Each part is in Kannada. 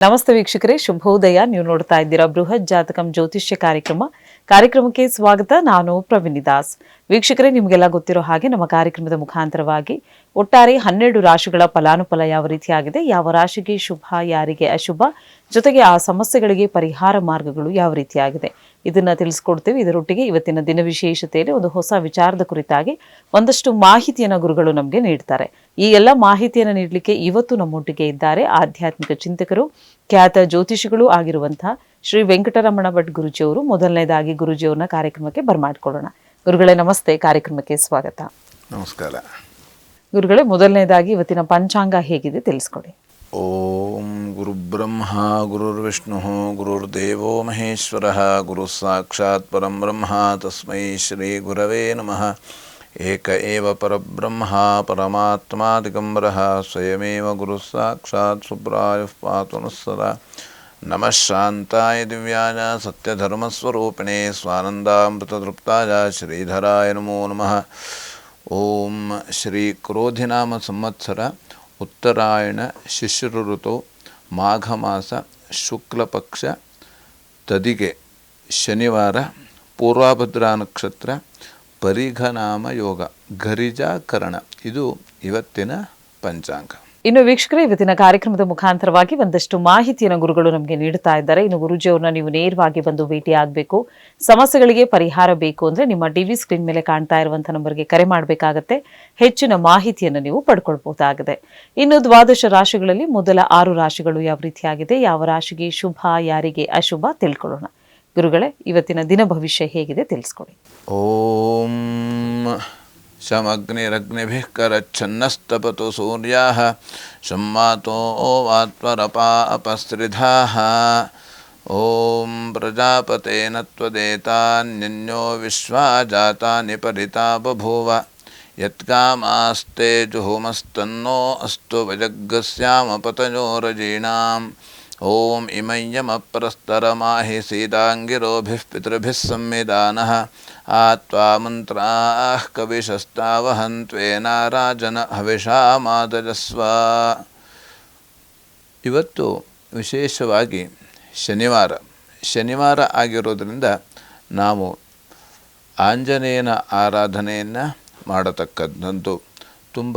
ನಮಸ್ತೆ ವೀಕ್ಷಕರೇ, ಶುಭೋದಯ. ನೀವು ನೋಡ್ತಾ ಇದ್ದೀರಾ ಬೃಹತ್ ಜಾತಕಂ ಜ್ಯೋತಿಷ್ಯ ಕಾರ್ಯಕ್ರಮಕ್ಕೆ ಸ್ವಾಗತ. ನಾನು ಪ್ರವೀಣ್ ದಾಸ್. ವೀಕ್ಷಕರೇ, ನಿಮಗೆಲ್ಲ ಗೊತ್ತಿರೋ ಹಾಗೆ ನಮ್ಮ ಕಾರ್ಯಕ್ರಮದ ಮುಖಾಂತರವಾಗಿ ಒಟ್ಟಾರೆ 12 ರಾಶಿಗಳ ಫಲಾನುಫಲ ಯಾವ ರೀತಿಯಾಗಿದೆ, ಯಾವ ರಾಶಿಗೆ ಶುಭ, ಯಾರಿಗೆ ಅಶುಭ, ಜೊತೆಗೆ ಆ ಸಮಸ್ಯೆಗಳಿಗೆ ಪರಿಹಾರ ಮಾರ್ಗಗಳು ಯಾವ ರೀತಿಯಾಗಿದೆ ಇದನ್ನ ತಿಳಿಸ್ಕೊಡ್ತೀವಿ. ಇದರೊಟ್ಟಿಗೆ ಇವತ್ತಿನ ದಿನ ವಿಶೇಷತೆಯಲ್ಲಿ ಒಂದು ಹೊಸ ವಿಚಾರದ ಕುರಿತಾಗಿ ಒಂದಷ್ಟು ಮಾಹಿತಿಯನ್ನು ಗುರುಗಳು ನಮಗೆ ನೀಡ್ತಾರೆ. ಈ ಎಲ್ಲ ಮಾಹಿತಿಯನ್ನು ನೀಡಲಿಕ್ಕೆ ಇವತ್ತು ನಮ್ಮೊಟ್ಟಿಗೆ ಇದ್ದಾರೆ ಆಧ್ಯಾತ್ಮಿಕ ಚಿಂತಕರು, ಖ್ಯಾತ ಜ್ಯೋತಿಷಿಗಳು ಆಗಿರುವಂತಹ ಶ್ರೀ ವೆಂಕಟರಮಣ ಭಟ್ ಗುರುಜಿಯವರು. ಮೊದಲನೇದಾಗಿ ಗುರುಜಿಯವ್ರನ್ನ ಕಾರ್ಯಕ್ರಮಕ್ಕೆ ಬರ್ಮಾಡ್ಕೊಳ್ಳೋಣ. ಗುರುಗಳೇ ನಮಸ್ತೆ, ಕಾರ್ಯಕ್ರಮಕ್ಕೆ ಸ್ವಾಗತ. ನಮಸ್ಕಾರ ಗುರುಗಳೇ, ಮೊದಲನೇದಾಗಿ ಇವತ್ತಿನ ಪಂಚಾಂಗ ಹೇಗಿದೆ ತಿಳಿಸ್ಕೊಡಿ. ಓಂ ಗುರುಬ್ರಹ್ಮ ಗುರುರ್ವಿಷ್ಣು ಗುರುರ್ದೇವೋ ಮಹೇಶ್ವರ ಗುರು ಸಾಕ್ಷಾತ್ ಪರಂ ಬ್ರಹ್ಮ ತಸ್ಮೈ ಶ್ರೀ ಗುರವೇ ನಮಃ. ಏಕ ಏವ ಪರಬ್ರಹ್ಮ ಪರಮಾತ್ಮ ದಿಗಂಬರಃ ಸ್ವಯಮೇವ ಗುರು ಸಾಕ್ಷಾತ್ ಸುಬ್ರಾಯಃ ಪಾತು ನಃ ಸದಾ. ನಮಃ ಶಾಂತಾಯ ದಿವ್ಯಾಯ ಸತ್ಯಧರ್ಮಸ್ವರೂಪಿಣೇ ಸ್ವಾನಂದಾಮೃತತೃಪ್ತಾಯ ಶ್ರೀಧರಾಯ ನಮೋ ನಮಃ. ಓಂ ಶ್ರೀ ಕ್ರೋಧಿನಾಮ ಸಂವತ್ಸರ ಉತ್ತರಾಯಣ ಶಿಶಿರ ಋತು ಮಾಘ ಮಾಸ ಶುಕ್ಲಪಕ್ಷ ತದಿಗೆ ಶನಿವಾರ ಪೂರ್ವಭದ್ರಾ ನಕ್ಷತ್ರ ಪರಿಘನಾಮ ಯೋಗ ಘರಿಜಾಕರಣ. ಇದು ಇವತ್ತಿನ ಪಂಚಾಂಗ. ಇನ್ನು ವೀಕ್ಷಕರೇ, ಇವತ್ತಿನ ಕಾರ್ಯಕ್ರಮದ ಮುಖಾಂತರವಾಗಿ ಒಂದಷ್ಟು ಮಾಹಿತಿಯನ್ನು ಗುರುಗಳು ನಮಗೆ ನೀಡುತ್ತಾ ಇದ್ದಾರೆ. ಇನ್ನು ಗುರುಜಿಯವ್ರನ್ನ ನೀವು ನೇರವಾಗಿ ಬಂದು ಭೇಟಿ ಆಗಬೇಕು, ಸಮಸ್ಯೆಗಳಿಗೆ ಪರಿಹಾರ ಬೇಕು ಅಂದ್ರೆ ನಿಮ್ಮ ಟಿವಿ ಸ್ಕ್ರೀನ್ ಮೇಲೆ ಕಾಣ್ತಾ ಇರುವಂತಹ ನಂಬರ್ಗೆ ಕರೆ ಮಾಡಬೇಕಾಗತ್ತೆ. ಹೆಚ್ಚಿನ ಮಾಹಿತಿಯನ್ನು ನೀವು ಪಡ್ಕೊಳ್ಬಹುದಾಗಿದೆ. ಇನ್ನು 12 ರಾಶಿಗಳಲ್ಲಿ ಮೊದಲ 6 ರಾಶಿಗಳು ಯಾವ ರೀತಿಯಾಗಿದೆ, ಯಾವ ರಾಶಿಗೆ ಶುಭ, ಯಾರಿಗೆ ಅಶುಭ ತಿಳ್ಕೊಳ್ಳೋಣ. ಗುರುಗಳೇ, ಇವತ್ತಿನ ದಿನ ಭವಿಷ್ಯ ಹೇಗಿದೆ ತಿಳಿಸ್ಕೊಡಿ. ಓಂ ಶಮಗ್ನಿರಗ್ನಿಭಿಃ ಕರಚ್ಛನ್ನಸ್ತಪತು ಸೂರ್ಯಾಃ ಶಮ್ಮಾತೋ ವಾತ್ವರಪಾ ಅಪಸ್ತ್ರಿಧಾಃ. ಓಂ ಪ್ರಜಾಪತೇನ ತ್ವದೇತಾನ್ಯನ್ಯೋ ವಿಶ್ವಾ ಜಾತಾನಿ ಪರಿತಾ ಬಭೂವ. ಯತ್ಕಾಮಾಸ್ತೆ ಜುಹುಮಸ್ತನ್ನೋ ಅಸ್ತು ವಜಗ್ಗಸ್ಯಾಮ ಪತಯೋರಜೀಣಾಂ. ಓಂ ಇಮಯ್ಯಮಪ್ರಸ್ತರಮಾಹಿ ಸೀದಾಂಗಿರೋಭಿಃ ಪಿತೃಭಿಃ ಸಂವಿಧಾನಃ. ಆತ್ವಾ ಮಂತ್ರಾಃ ಕವಿಶಸ್ತಾವಹಂತ್ವೇನಾರಾಜನ ಹವಿಷಾ ಮಾದಜಸ್ವ. ಇವತ್ತು ವಿಶೇಷವಾಗಿ ಶನಿವಾರ ಆಗಿರೋದ್ರಿಂದ ನಾವು ಆಂಜನೇಯನ ಆರಾಧನೆಯನ್ನು ಮಾಡತಕ್ಕಂಥದ್ದು ತುಂಬ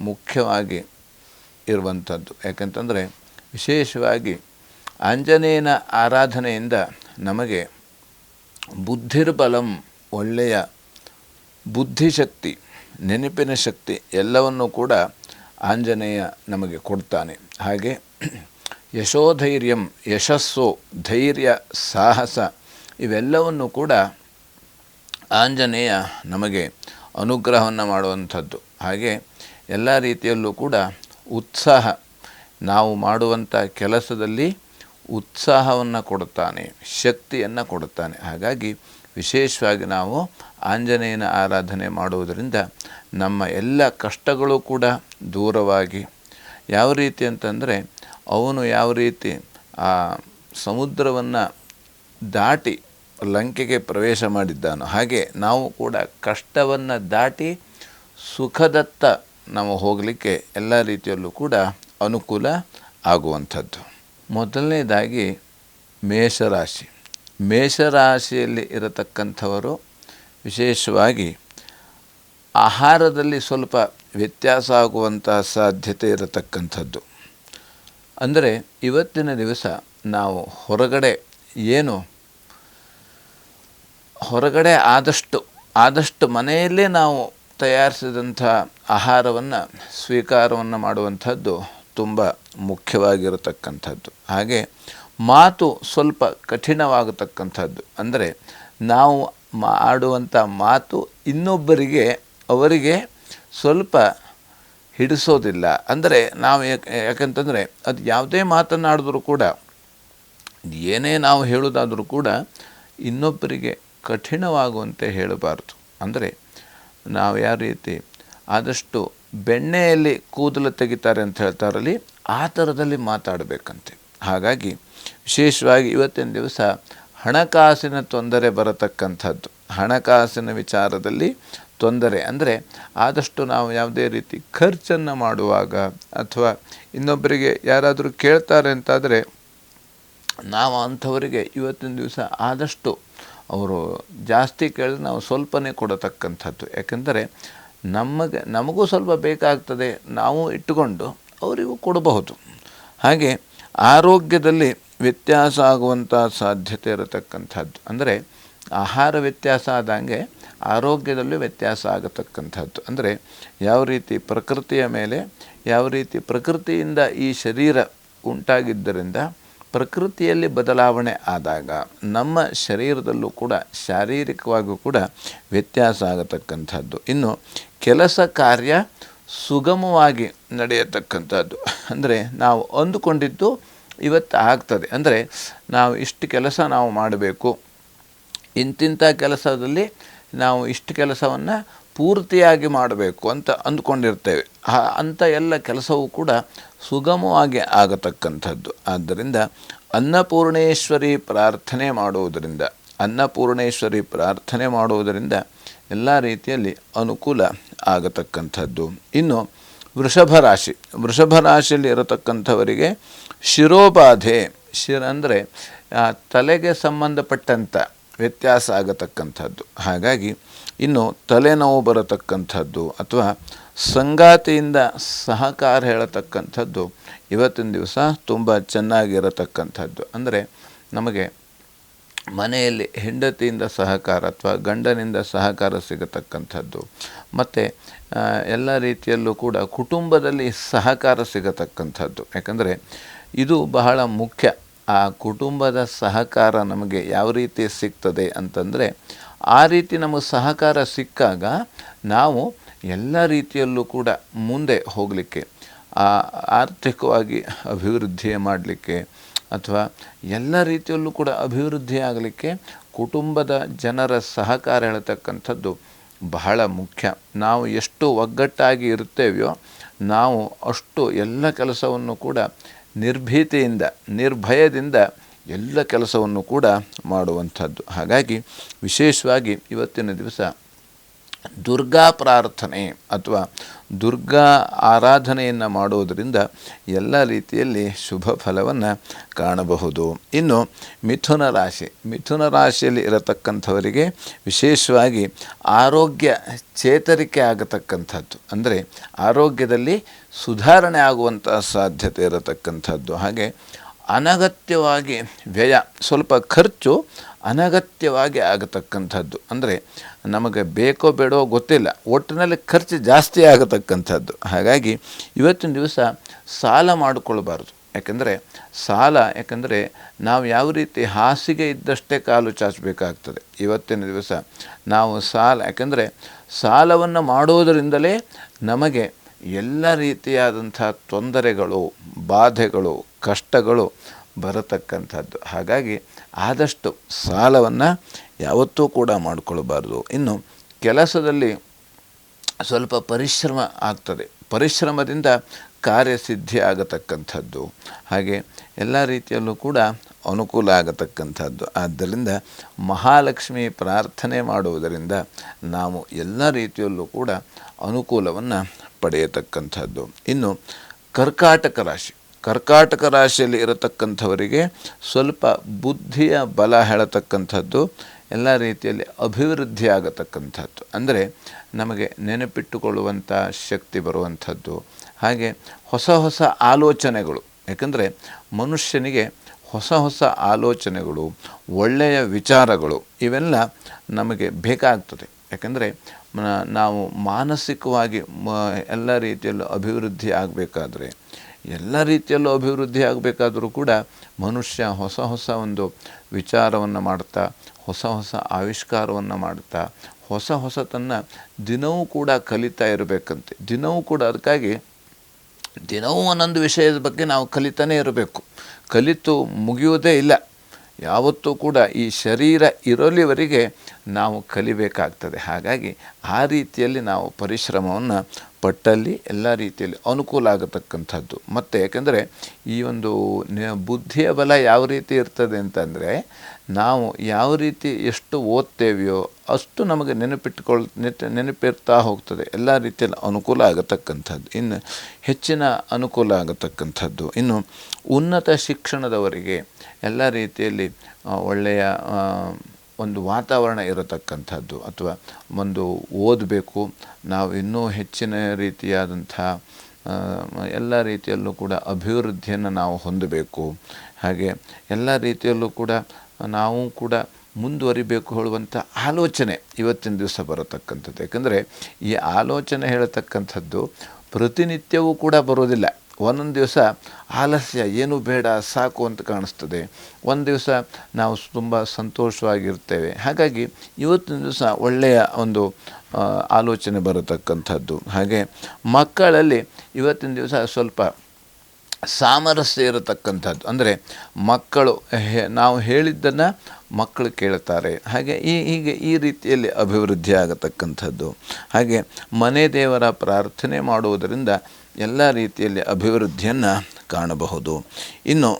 ಮುಖ್ಯವಾಗಿ ಇರುವಂಥದ್ದು. ಯಾಕಂತಂದರೆ ವಿಶೇಷವಾಗಿ ಆಂಜನೇಯನ ಆರಾಧನೆಯಿಂದ ನಮಗೆ ಬುದ್ಧಿರ್ಬಲಂ, ಒಳ್ಳೆಯ ಬುದ್ಧಿಶಕ್ತಿ, ನೆನಪಿನ ಶಕ್ತಿ ಎಲ್ಲವನ್ನು ಕೂಡ ಆಂಜನೇಯ ನಮಗೆ ಕೊಡ್ತಾನೆ. ಹಾಗೆ ಯಶೋಧೈರ್ಯಂ, ಯಶಸ್ಸು, ಧೈರ್ಯ, ಸಾಹಸ ಇವೆಲ್ಲವನ್ನು ಕೂಡ ಆಂಜನೇಯ ನಮಗೆ ಅನುಗ್ರಹವನ್ನು ಮಾಡುವಂಥದ್ದು. ಹಾಗೆ ಎಲ್ಲ ರೀತಿಯಲ್ಲೂ ಕೂಡ ಉತ್ಸಾಹ, ನಾವು ಮಾಡುವಂಥ ಕೆಲಸದಲ್ಲಿ ಉತ್ಸಾಹವನ್ನು ಕೊಡುತ್ತಾನೆ, ಶಕ್ತಿಯನ್ನು ಕೊಡುತ್ತಾನೆ. ಹಾಗಾಗಿ ವಿಶೇಷವಾಗಿ ನಾವು ಆಂಜನೇಯನ ಆರಾಧನೆ ಮಾಡುವುದರಿಂದ ನಮ್ಮ ಎಲ್ಲ ಕಷ್ಟಗಳು ಕೂಡ ದೂರವಾಗಿ, ಯಾವ ರೀತಿ ಅಂತಂದರೆ ಅವನು ಯಾವ ರೀತಿ ಆ ಸಮುದ್ರವನ್ನು ದಾಟಿ ಲಂಕೆಗೆ ಪ್ರವೇಶ ಮಾಡಿದ್ದಾನೋ ಹಾಗೆ ನಾವು ಕೂಡ ಕಷ್ಟವನ್ನು ದಾಟಿ ಸುಖದತ್ತ ನಾವು ಹೋಗಲಿಕ್ಕೆ ಎಲ್ಲ ರೀತಿಯಲ್ಲೂ ಕೂಡ ಅನುಕೂಲ ಆಗುವಂಥದ್ದು. ಮೊದಲನೇದಾಗಿ ಮೇಷರಾಶಿಯಲ್ಲಿ ಇರತಕ್ಕಂಥವರು ವಿಶೇಷವಾಗಿ ಆಹಾರದಲ್ಲಿ ಸ್ವಲ್ಪ ವ್ಯತ್ಯಾಸ ಆಗುವಂಥ ಸಾಧ್ಯತೆ ಇರತಕ್ಕಂಥದ್ದು. ಅಂದರೆ ಇವತ್ತಿನ ದಿವಸ ನಾವು ಹೊರಗಡೆ ಆದಷ್ಟು ಮನೆಯಲ್ಲೇ ನಾವು ತಯಾರಿಸಿದಂಥ ಆಹಾರವನ್ನು ಸ್ವೀಕಾರವನ್ನು ಮಾಡುವಂಥದ್ದು ತುಂಬ ಮುಖ್ಯವಾಗಿರತಕ್ಕಂಥದ್ದು. ಹಾಗೆ ಮಾತು ಸ್ವಲ್ಪ ಕಠಿಣವಾಗತಕ್ಕಂಥದ್ದು. ಅಂದರೆ ನಾವು ಆಡುವಂಥ ಮಾತು ಅವರಿಗೆ ಸ್ವಲ್ಪ ಹಿಡಿಸೋದಿಲ್ಲ. ಅಂದರೆ ನಾವು ಯಾಕಂತಂದರೆ ಅದು ಯಾವುದೇ ಮಾತನ್ನಾಡಿದ್ರೂ ಕೂಡ, ಏನೇ ನಾವು ಹೇಳೋದಾದರೂ ಕೂಡ ಇನ್ನೊಬ್ಬರಿಗೆ ಕಠಿಣವಾಗುವಂತೆ ಹೇಳಬಾರ್ದು. ಅಂದರೆ ನಾವು ಯಾವ ರೀತಿ ಆದಷ್ಟು ಬೆಣ್ಣೆಯಲ್ಲಿ ಕೂದಲು ತೆಗಿತಾರೆ ಅಂತ ಹೇಳ್ತಾರಲ್ಲಿ ಆ ಥರದಲ್ಲಿ ಮಾತಾಡಬೇಕಂತೆ. ಹಾಗಾಗಿ ವಿಶೇಷವಾಗಿ ಇವತ್ತಿನ ದಿವಸ ಹಣಕಾಸಿನ ತೊಂದರೆ ಬರತಕ್ಕಂಥದ್ದು, ಹಣಕಾಸಿನ ವಿಚಾರದಲ್ಲಿ ತೊಂದರೆ ಅಂದರೆ ಆದಷ್ಟು ನಾವು ಯಾವುದೇ ರೀತಿ ಖರ್ಚನ್ನು ಮಾಡುವಾಗ ಅಥವಾ ಇನ್ನೊಬ್ಬರಿಗೆ ಯಾರಾದರೂ ಕೇಳ್ತಾರೆ ಅಂತಾದರೆ ನಾವು ಅಂಥವರಿಗೆ ಇವತ್ತಿನ ದಿವಸ ಆದಷ್ಟು ಅವರು ಜಾಸ್ತಿ ಕೇಳಿದ್ರೆ ನಾವು ಸ್ವಲ್ಪನೇ ಕೊಡತಕ್ಕಂಥದ್ದು. ಯಾಕೆಂದರೆ ನಮಗೂ ಸ್ವಲ್ಪ ಬೇಕಾಗ್ತದೆ, ನಾವು ಇಟ್ಟುಕೊಂಡು ಅವರಿಗೂ ಕೊಡಬಹುದು. ಹಾಗೆ ಆರೋಗ್ಯದಲ್ಲಿ ವ್ಯತ್ಯಾಸ ಆಗುವಂಥ ಸಾಧ್ಯತೆ ಇರತಕ್ಕಂಥದ್ದು. ಅಂದರೆ ಆಹಾರ ವ್ಯತ್ಯಾಸ ಆದಂಗೆ ಆರೋಗ್ಯದಲ್ಲೂ ವ್ಯತ್ಯಾಸ ಆಗತಕ್ಕಂಥದ್ದು. ಅಂದರೆ ಯಾವ ರೀತಿ ಪ್ರಕೃತಿಯ ಮೇಲೆ, ಯಾವ ರೀತಿ ಪ್ರಕೃತಿಯಿಂದ ಈ ಶರೀರ ಉಂಟಾಗಿದ್ದರಿಂದ ಪ್ರಕೃತಿಯಲ್ಲಿ ಬದಲಾವಣೆ ಆದಾಗ ನಮ್ಮ ಶರೀರದಲ್ಲೂ ಕೂಡ ಶಾರೀರಿಕವಾಗಿಯೂ ಕೂಡ ವ್ಯತ್ಯಾಸ ಆಗತಕ್ಕಂಥದ್ದು. ಇನ್ನು ಕೆಲಸ ಕಾರ್ಯ ಸುಗಮವಾಗಿ ನಡೆಯತಕ್ಕಂಥದ್ದು. ಅಂದರೆ ನಾವು ಅಂದುಕೊಂಡಿದ್ದು ಇವತ್ತು ಆಗ್ತದೆ. ಅಂದರೆ ನಾವು ಇಷ್ಟು ಕೆಲಸ ನಾವು ಮಾಡಬೇಕು, ಇಂತಿಂಥ ಕೆಲಸದಲ್ಲಿ ನಾವು ಇಷ್ಟು ಕೆಲಸವನ್ನು ಪೂರ್ತಿಯಾಗಿ ಮಾಡಬೇಕು ಅಂತ ಅಂದ್ಕೊಂಡಿರ್ತೇವೆ. ಅಂಥ ಎಲ್ಲ ಕೆಲಸವೂ ಕೂಡ ಸುಗಮವಾಗಿ ಆಗತಕ್ಕಂಥದ್ದು. ಆದ್ದರಿಂದ ಅನ್ನಪೂರ್ಣೇಶ್ವರಿ ಪ್ರಾರ್ಥನೆ ಮಾಡುವುದರಿಂದ ಎಲ್ಲ ರೀತಿಯಲ್ಲಿ ಅನುಕೂಲ ಆಗತಕ್ಕಂಥದ್ದು. ಇನ್ನು ವೃಷಭ ರಾಶಿಯಲ್ಲಿ ಇರತಕ್ಕಂಥವರಿಗೆ ಶಿರೋಬಾಧೆ, ಅಂದರೆ ತಲೆಗೆ ಸಂಬಂಧಪಟ್ಟಂಥ ವ್ಯತ್ಯಾಸ ಆಗತಕ್ಕಂಥದ್ದು. ಹಾಗಾಗಿ ಇನ್ನು ತಲೆನೋವು ಬರತಕ್ಕಂಥದ್ದು ಅಥವಾ ಸಂಗಾತಿಯಿಂದ ಸಹಕಾರ ಹೇಳತಕ್ಕಂಥದ್ದು ಇವತ್ತಿನ ದಿವಸ ತುಂಬ ಚೆನ್ನಾಗಿರತಕ್ಕಂಥದ್ದು. ಅಂದರೆ ನಮಗೆ ಮನೆಯಲ್ಲಿ ಹೆಂಡತಿಯಿಂದ ಸಹಕಾರ ಅಥವಾ ಗಂಡನಿಂದ ಸಹಕಾರ ಸಿಗತಕ್ಕಂಥದ್ದು, ಮತ್ತು ಎಲ್ಲ ರೀತಿಯಲ್ಲೂ ಕೂಡ ಕುಟುಂಬದಲ್ಲಿ ಸಹಕಾರ ಸಿಗತಕ್ಕಂಥದ್ದು. ಯಾಕಂದರೆ ಇದು ಬಹಳ ಮುಖ್ಯ. ಆ ಕುಟುಂಬದ ಸಹಕಾರ ನಮಗೆ ಯಾವ ರೀತಿ ಸಿಗ್ತದೆ ಅಂತಂದರೆ, ಆ ರೀತಿ ನಮಗೆ ಸಹಕಾರ ಸಿಕ್ಕಾಗ ನಾವು ಎಲ್ಲ ರೀತಿಯಲ್ಲೂ ಕೂಡ ಮುಂದೆ ಹೋಗಲಿಕ್ಕೆ, ಆರ್ಥಿಕವಾಗಿ ಅಭಿವೃದ್ಧಿ ಮಾಡಲಿಕ್ಕೆ ಅಥವಾ ಎಲ್ಲ ರೀತಿಯಲ್ಲೂ ಕೂಡ ಅಭಿವೃದ್ಧಿ ಆಗಲಿಕ್ಕೆ ಕುಟುಂಬದ ಜನರ ಸಹಕಾರ ಹೇಳ್ತಕ್ಕಂಥದ್ದು ಬಹಳ ಮುಖ್ಯ. ನಾವು ಎಷ್ಟು ಒಗ್ಗಟ್ಟಾಗಿ ಇರ್ತೇವೆಯೋ ನಾವು ಅಷ್ಟು ಎಲ್ಲ ಕೆಲಸವನ್ನು ಕೂಡ ನಿರ್ಭೀತಿಯಿಂದ, ನಿರ್ಭಯದಿಂದ ಎಲ್ಲ ಕೆಲಸವನ್ನು ಕೂಡ ಮಾಡುವಂಥದ್ದು. ಹಾಗಾಗಿ ವಿಶೇಷವಾಗಿ ಇವತ್ತಿನ ದಿವಸ ದುರ್ಗಾ ಪ್ರಾರ್ಥನೆ ಅಥವಾ ದುರ್ಗಾ ಆರಾಧನೆಯನ್ನು ಮಾಡುವುದರಿಂದ ಎಲ್ಲ ರೀತಿಯಲ್ಲಿ ಶುಭ ಫಲವನ್ನು ಕಾಣಬಹುದು. ಇನ್ನು ಮಿಥುನ ರಾಶಿಯಲ್ಲಿ ಇರತಕ್ಕಂಥವರಿಗೆ ವಿಶೇಷವಾಗಿ ಆರೋಗ್ಯ ಚೇತರಿಕೆ ಆಗತಕ್ಕಂಥದ್ದು. ಅಂದರೆ ಆರೋಗ್ಯದಲ್ಲಿ ಸುಧಾರಣೆ ಆಗುವಂಥ ಸಾಧ್ಯತೆ ಇರತಕ್ಕಂಥದ್ದು. ಹಾಗೆ ಅನಗತ್ಯವಾಗಿ ವ್ಯಯ, ಸ್ವಲ್ಪ ಖರ್ಚು ಅನಗತ್ಯವಾಗಿ ಆಗತಕ್ಕಂಥದ್ದು. ಅಂದರೆ ನಮಗೆ ಬೇಕೋ ಬೇಡೋ ಗೊತ್ತಿಲ್ಲ, ಒಟ್ಟಿನಲ್ಲಿ ಖರ್ಚು ಜಾಸ್ತಿ ಆಗತಕ್ಕಂಥದ್ದು. ಹಾಗಾಗಿ ಇವತ್ತಿನ ದಿವಸ ಸಾಲ ಮಾಡಿಕೊಳ್ಬಾರ್ದು. ಯಾಕಂದರೆ ನಾವು ಯಾವ ರೀತಿ ಹಾಸಿಗೆ ಇದ್ದಷ್ಟೇ ಕಾಲು ಚಾಚಬೇಕಾಗ್ತದೆ. ಇವತ್ತಿನ ದಿವಸ ನಾವು ಯಾಕಂದರೆ ಸಾಲವನ್ನು ಮಾಡೋದರಿಂದಲೇ ನಮಗೆ ಎಲ್ಲ ರೀತಿಯಾದಂಥ ತೊಂದರೆಗಳು, ಬಾಧೆಗಳು, ಕಷ್ಟಗಳು ಬರತಕ್ಕಂಥದ್ದು. ಹಾಗಾಗಿ ಆದಷ್ಟು ಸಾಲವನ್ನು ಯಾವತ್ತೂ ಕೂಡ ಮಾಡಿಕೊಳ್ಬಾರ್ದು. ಇನ್ನು ಕೆಲಸದಲ್ಲಿ ಸ್ವಲ್ಪ ಪರಿಶ್ರಮ ಆಗ್ತದೆ, ಪರಿಶ್ರಮದಿಂದ ಕಾರ್ಯಸಿದ್ಧಿ ಆಗತಕ್ಕಂಥದ್ದು. ಹಾಗೆ ಎಲ್ಲ ರೀತಿಯಲ್ಲೂ ಕೂಡ ಅನುಕೂಲ ಆಗತಕ್ಕಂಥದ್ದು. ಆದ್ದರಿಂದ ಮಹಾಲಕ್ಷ್ಮಿ ಪ್ರಾರ್ಥನೆ ಮಾಡುವುದರಿಂದ ನಾವು ಎಲ್ಲ ರೀತಿಯಲ್ಲೂ ಕೂಡ ಅನುಕೂಲವನ್ನು ಪಡೆಯತಕ್ಕಂಥದ್ದು. ಇನ್ನು ಕರ್ಕಾಟಕ ರಾಶಿಯಲ್ಲಿ ಇರತಕ್ಕಂಥವರಿಗೆ ಸ್ವಲ್ಪ ಬುದ್ಧಿಯ ಬಲ ಹೇಳತಕ್ಕಂಥದ್ದು, ಎಲ್ಲ ರೀತಿಯಲ್ಲಿ ಅಭಿವೃದ್ಧಿ ಆಗತಕ್ಕಂಥದ್ದು. ಅಂದರೆ ನಮಗೆ ನೆನಪಿಟ್ಟುಕೊಳ್ಳುವಂಥ ಶಕ್ತಿ ಬರುವಂಥದ್ದು. ಹಾಗೆ ಹೊಸ ಆಲೋಚನೆಗಳು, ಯಾಕಂದರೆ ಮನುಷ್ಯನಿಗೆ ಹೊಸ ಆಲೋಚನೆಗಳು, ಒಳ್ಳೆಯ ವಿಚಾರಗಳು ಇವೆಲ್ಲ ನಮಗೆ ಬೇಕಾಗ್ತದೆ. ಯಾಕಂದರೆ ನಾವು ಮಾನಸಿಕವಾಗಿ ಎಲ್ಲ ರೀತಿಯಲ್ಲೂ ಅಭಿವೃದ್ಧಿ ಆಗಬೇಕಾದ್ರೆ, ಎಲ್ಲ ರೀತಿಯಲ್ಲೂ ಅಭಿವೃದ್ಧಿ ಆಗಬೇಕಾದರೂ ಕೂಡ ಮನುಷ್ಯ ಹೊಸ ಒಂದು ವಿಚಾರವನ್ನು ಮಾಡ್ತಾ, ಹೊಸ ಆವಿಷ್ಕಾರವನ್ನು ಮಾಡ್ತಾ, ಹೊಸತನ್ನು ದಿನವೂ ಕೂಡ ಕಲಿತಾ ಇರಬೇಕಂತೆ. ದಿನವೂ ಕೂಡ ಅದಕ್ಕಾಗಿ ದಿನವೂ ಒಂದೊಂದು ವಿಷಯದ ಬಗ್ಗೆ ನಾವು ಕಲಿತಾನೇ ಇರಬೇಕು. ಕಲಿತು ಮುಗಿಯುವುದೇ ಇಲ್ಲ. ಯಾವತ್ತೂ ಕೂಡ ಈ ಶರೀರ ಇರಲಿವರೆಗೆ ನಾವು ಕಲಿಬೇಕಾಗ್ತದೆ. ಹಾಗಾಗಿ ಆ ರೀತಿಯಲ್ಲಿ ನಾವು ಪರಿಶ್ರಮವನ್ನು ಪಟ್ಟಲ್ಲಿ ಎಲ್ಲ ರೀತಿಯಲ್ಲಿ ಅನುಕೂಲ ಆಗತಕ್ಕಂಥದ್ದು. ಮತ್ತು ಯಾಕೆಂದರೆ ಈ ಒಂದು ಬುದ್ಧಿಯ ಬಲ ಯಾವ ರೀತಿ ಇರ್ತದೆ ಅಂತಂದರೆ, ನಾವು ಯಾವ ರೀತಿ ಎಷ್ಟು ಓದ್ತೇವೆಯೋ ಅಷ್ಟು ನಮಗೆ ನೆನಪಿರ್ತಾ ಹೋಗ್ತದೆ. ಎಲ್ಲ ರೀತಿಯಲ್ಲಿ ಅನುಕೂಲ ಆಗತಕ್ಕಂಥದ್ದು, ಇನ್ನು ಹೆಚ್ಚಿನ ಅನುಕೂಲ ಆಗತಕ್ಕಂಥದ್ದು. ಇನ್ನು ಉನ್ನತ ಶಿಕ್ಷಣದವರಿಗೆ ಎಲ್ಲ ರೀತಿಯಲ್ಲಿ ಒಳ್ಳೆಯ ಒಂದು ವಾತಾವರಣ ಇರತಕ್ಕಂಥದ್ದು, ಅಥವಾ ಒಂದು ಓದಬೇಕು, ನಾವು ಇನ್ನೂ ಹೆಚ್ಚಿನ ರೀತಿಯಾದಂಥ ಎಲ್ಲ ರೀತಿಯಲ್ಲೂ ಕೂಡ ಅಭಿವೃದ್ಧಿಯನ್ನು ನಾವು ಹೊಂದಬೇಕು, ಹಾಗೆ ಎಲ್ಲ ರೀತಿಯಲ್ಲೂ ಕೂಡ ನಾವು ಕೂಡ ಮುಂದುವರಿಬೇಕು ಹೇಳುವಂಥ ಆಲೋಚನೆ ಇವತ್ತಿನ ದಿವಸ ಬರತಕ್ಕಂಥದ್ದು. ಯಾಕಂದರೆ ಈ ಆಲೋಚನೆ ಹೇಳತಕ್ಕಂಥದ್ದು ಪ್ರತಿನಿತ್ಯವೂ ಕೂಡ ಬರೋದಿಲ್ಲ. ಒಂದೊಂದು ದಿವಸ ಆಲಸ್ಯ, ಏನು ಬೇಡ ಸಾಕು ಅಂತ ಕಾಣಿಸ್ತದೆ, ಒಂದು ದಿವಸ ನಾವು ತುಂಬ ಸಂತೋಷವಾಗಿರ್ತೇವೆ. ಹಾಗಾಗಿ ಇವತ್ತಿನ ದಿವಸ ಒಳ್ಳೆಯ ಒಂದು ಆಲೋಚನೆ ಬರತಕ್ಕಂಥದ್ದು. ಹಾಗೆ ಮಕ್ಕಳಲ್ಲಿ ಇವತ್ತಿನ ದಿವಸ ಸ್ವಲ್ಪ ಸಾಮರಸ್ಯ ಇರತಕ್ಕಂಥದ್ದು. ಅಂದರೆ ಮಕ್ಕಳು ನಾವು ಹೇಳಿದ್ದನ್ನು ಮಕ್ಕಳು ಕೇಳ್ತಾರೆ. ಹಾಗೆ ಹೀಗೆ ಈ ರೀತಿಯಲ್ಲಿ ಅಭಿವೃದ್ಧಿ ಆಗತಕ್ಕಂಥದ್ದು. ಹಾಗೆ ಮನೆ ದೇವರ ಪ್ರಾರ್ಥನೆ ಮಾಡುವುದರಿಂದ ಎಲ್ಲ ರೀತಿಯಲ್ಲಿ ಅಭಿವೃದ್ಧಿಯನ್ನು ಕಾಣಬಹುದು. ಇನ್ನು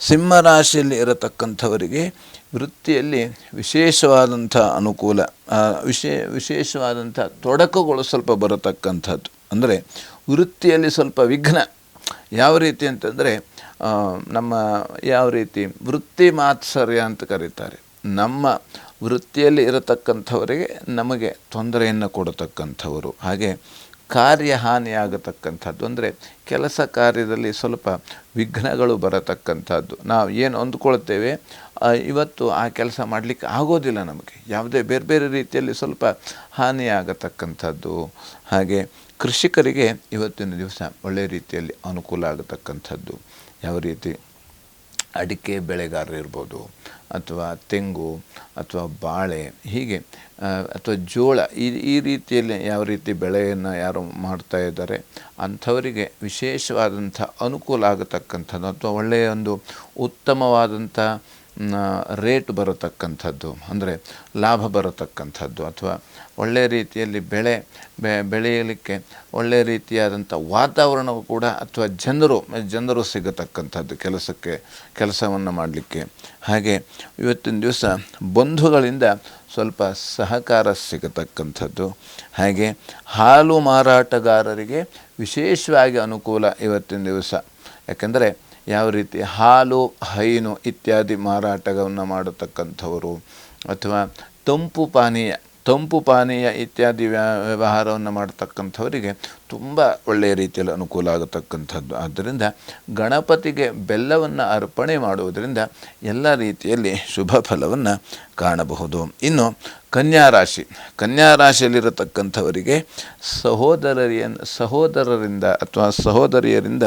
ಸಿಂಹರಾಶಿಯಲ್ಲಿ ಇರತಕ್ಕಂಥವರಿಗೆ ವೃತ್ತಿಯಲ್ಲಿ ವಿಶೇಷವಾದಂಥ ಅನುಕೂಲ, ವಿಶೇಷವಾದಂಥ ತೊಡಕುಗಳು ಸ್ವಲ್ಪ ಬರತಕ್ಕಂಥದ್ದು. ಅಂದರೆ ವೃತ್ತಿಯಲ್ಲಿ ಸ್ವಲ್ಪ ವಿಘ್ನ. ಯಾವ ರೀತಿ ಅಂತಂದರೆ, ನಮ್ಮ ಯಾವ ರೀತಿ ವೃತ್ತಿ ಮಾತ್ಸರ್ಯ ಅಂತ ಕರೀತಾರೆ. ನಮ್ಮ ವೃತ್ತಿಯಲ್ಲಿ ಇರತಕ್ಕಂಥವರಿಗೆ ನಮಗೆ ತೊಂದರೆಯನ್ನು ಕೊಡತಕ್ಕಂಥವರು. ಹಾಗೆ ಕಾರ್ಯಹಾನಿಯಾಗತಕ್ಕಂಥದ್ದು, ಅಂದರೆ ಕೆಲಸ ಕಾರ್ಯದಲ್ಲಿ ಸ್ವಲ್ಪ ವಿಘ್ನಗಳು ಬರತಕ್ಕಂಥದ್ದು. ನಾವು ಏನು ಅಂದ್ಕೊಳ್ತೇವೆ ಇವತ್ತು ಆ ಕೆಲಸ ಮಾಡಲಿಕ್ಕೆ ಆಗೋದಿಲ್ಲ, ನಮಗೆ ಯಾವುದೇ ಬೇರೆ ಬೇರೆ ರೀತಿಯಲ್ಲಿ ಸ್ವಲ್ಪ ಹಾನಿಯಾಗತಕ್ಕಂಥದ್ದು. ಹಾಗೆ ಕೃಷಿಕರಿಗೆ ಇವತ್ತಿನ ದಿವಸ ಒಳ್ಳೆಯ ರೀತಿಯಲ್ಲಿ ಅನುಕೂಲ ಆಗತಕ್ಕಂಥದ್ದು. ಯಾವ ರೀತಿ ಅಡಿಕೆ ಬೆಳೆಗಾರರು ಇರ್ಬೋದು, ಅಥವಾ ತೆಂಗು, ಅಥವಾ ಬಾಳೆ, ಹೀಗೆ ಅಥವಾ ಜೋಳ, ಈ ರೀತಿಯಲ್ಲಿ ಯಾವ ರೀತಿ ಬೆಳೆಯನ್ನು ಯಾರು ಮಾಡ್ತಾ ಇದ್ದಾರೆ ಅಂಥವರಿಗೆ ವಿಶೇಷವಾದಂಥ ಅನುಕೂಲ ಆಗತಕ್ಕಂಥದ್ದು, ಅಥವಾ ಒಳ್ಳೆಯ ಒಂದು ಉತ್ತಮವಾದಂಥ ರೇಟ್ ಬರತಕ್ಕಂಥದ್ದು, ಅಂದರೆ ಲಾಭ ಬರತಕ್ಕಂಥದ್ದು, ಅಥವಾ ಒಳ್ಳೆಯ ರೀತಿಯಲ್ಲಿ ಬೆಳೆಯಲಿಕ್ಕೆ ಒಳ್ಳೆಯ ರೀತಿಯಾದಂಥ ವಾತಾವರಣವು ಕೂಡ, ಅಥವಾ ಜನರು ಸಿಗತಕ್ಕಂಥದ್ದು ಕೆಲಸವನ್ನು ಮಾಡಲಿಕ್ಕೆ. ಹಾಗೆ ಇವತ್ತಿನ ದಿವಸ ಬಂಧುಗಳಿಂದ ಸ್ವಲ್ಪ ಸಹಕಾರ ಸಿಗತಕ್ಕಂಥದ್ದು. ಹಾಗೆ ಹಾಲು ಮಾರಾಟಗಾರರಿಗೆ ವಿಶೇಷವಾಗಿ ಅನುಕೂಲ ಇವತ್ತಿನ ದಿವಸ. ಯಾಕೆಂದರೆ ಯಾವ ರೀತಿ ಹಾಲು, ಹೈನು ಇತ್ಯಾದಿ ಮಾರಾಟವನ್ನು ಮಾಡತಕ್ಕಂಥವರು, ಅಥವಾ ತಂಪು ಪಾನೀಯ ಇತ್ಯಾದಿ ವ್ಯವಹಾರವನ್ನು ಮಾಡತಕ್ಕಂಥವರಿಗೆ ತುಂಬ ಒಳ್ಳೆಯ ರೀತಿಯಲ್ಲಿ ಅನುಕೂಲ ಆಗತಕ್ಕಂಥದ್ದು. ಆದ್ದರಿಂದ ಗಣಪತಿಗೆ ಬೆಲ್ಲವನ್ನು ಅರ್ಪಣೆ ಮಾಡುವುದರಿಂದ ಎಲ್ಲ ರೀತಿಯಲ್ಲಿ ಶುಭ ಫಲವನ್ನು ಕಾಣಬಹುದು. ಇನ್ನು ಕನ್ಯಾರಾಶಿಯಲ್ಲಿರತಕ್ಕಂಥವರಿಗೆ ಸಹೋದರರಿಂದ ಅಥವಾ ಸಹೋದರಿಯರಿಂದ